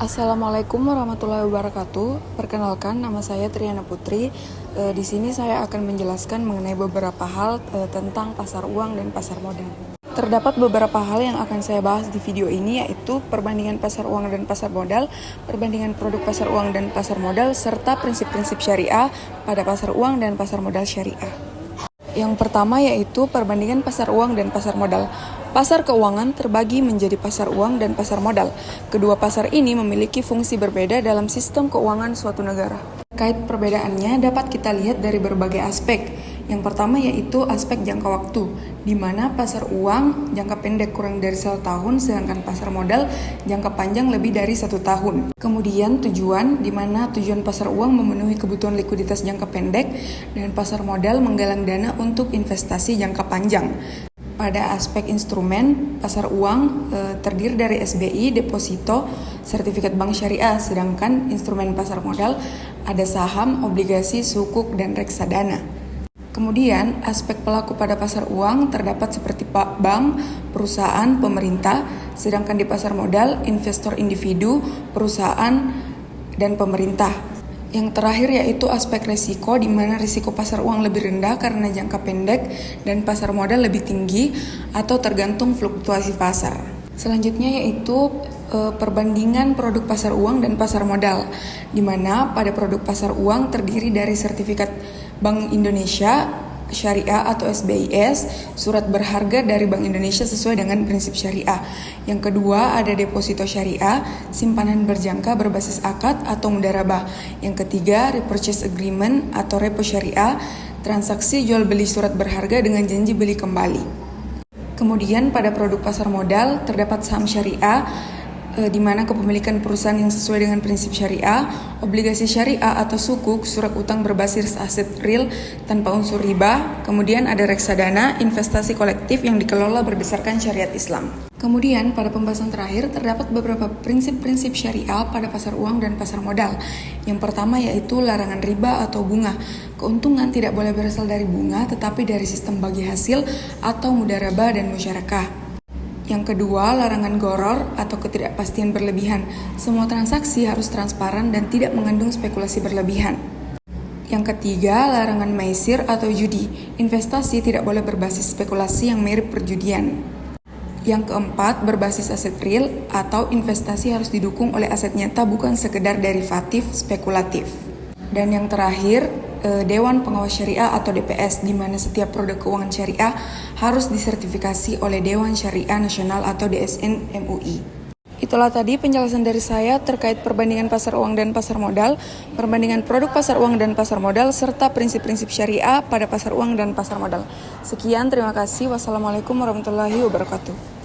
Assalamualaikum warahmatullahi wabarakatuh. Perkenalkan, nama saya Triana Putri. Di sini saya akan menjelaskan mengenai beberapa hal tentang pasar uang dan pasar modal. Terdapat beberapa hal yang akan saya bahas di video ini, yaitu perbandingan pasar uang dan pasar modal, perbandingan produk pasar uang dan pasar modal, serta prinsip-prinsip syariah pada pasar uang dan pasar modal syariah. Yang pertama yaitu perbandingan pasar uang dan pasar modal. Pasar keuangan terbagi menjadi pasar uang dan pasar modal. Kedua pasar ini memiliki fungsi berbeda dalam sistem keuangan suatu negara. Terkait perbedaannya dapat kita lihat dari berbagai aspek. Yang pertama yaitu aspek jangka waktu, di mana pasar uang jangka pendek kurang dari 1 tahun, sedangkan pasar modal jangka panjang lebih dari 1 tahun. Kemudian tujuan, di mana tujuan pasar uang memenuhi kebutuhan likuiditas jangka pendek, dan pasar modal menggalang dana untuk investasi jangka panjang. Pada aspek instrumen, pasar uang terdiri dari SBI, deposito, sertifikat bank syariah, sedangkan instrumen pasar modal ada saham, obligasi, sukuk, dan reksadana. Kemudian, aspek pelaku pada pasar uang terdapat seperti bank, perusahaan, pemerintah, sedangkan di pasar modal, investor individu, perusahaan, dan pemerintah. Yang terakhir yaitu aspek risiko, di mana risiko pasar uang lebih rendah karena jangka pendek dan pasar modal lebih tinggi atau tergantung fluktuasi pasar. Selanjutnya yaitu perbandingan produk pasar uang dan pasar modal, di mana pada produk pasar uang terdiri dari sertifikat Bank Indonesia Syariah atau SBIS, surat berharga dari Bank Indonesia sesuai dengan prinsip syariah. Yang kedua ada deposito syariah, simpanan berjangka berbasis akad atau mudharabah. Yang ketiga repurchase agreement atau repo syariah, transaksi jual beli surat berharga dengan janji beli kembali. Kemudian pada produk pasar modal terdapat saham syariah, di mana kepemilikan perusahaan yang sesuai dengan prinsip syariah, obligasi syariah atau sukuk, surat utang berbasis aset real tanpa unsur riba. Kemudian ada reksadana, investasi kolektif yang dikelola berdasarkan syariat Islam. Kemudian pada pembahasan terakhir terdapat beberapa prinsip-prinsip syariah pada pasar uang dan pasar modal. Yang pertama yaitu larangan riba atau bunga. Keuntungan tidak boleh berasal dari bunga tetapi dari sistem bagi hasil atau mudharabah dan musyarakah. Yang kedua, larangan goror atau ketidakpastian berlebihan. Semua transaksi harus transparan dan tidak mengandung spekulasi berlebihan. Yang ketiga, larangan maisir atau judi. Investasi tidak boleh berbasis spekulasi yang mirip perjudian. Yang keempat, berbasis aset real atau investasi harus didukung oleh aset nyata, bukan sekedar derivatif spekulatif. Dan yang terakhir, Dewan Pengawas Syariah atau DPS, di mana setiap produk keuangan syariah harus disertifikasi oleh Dewan Syariah Nasional atau DSN MUI. Itulah tadi penjelasan dari saya terkait perbandingan pasar uang dan pasar modal, perbandingan produk pasar uang dan pasar modal, serta prinsip-prinsip syariah pada pasar uang dan pasar modal. Sekian, terima kasih. Wassalamualaikum warahmatullahi wabarakatuh.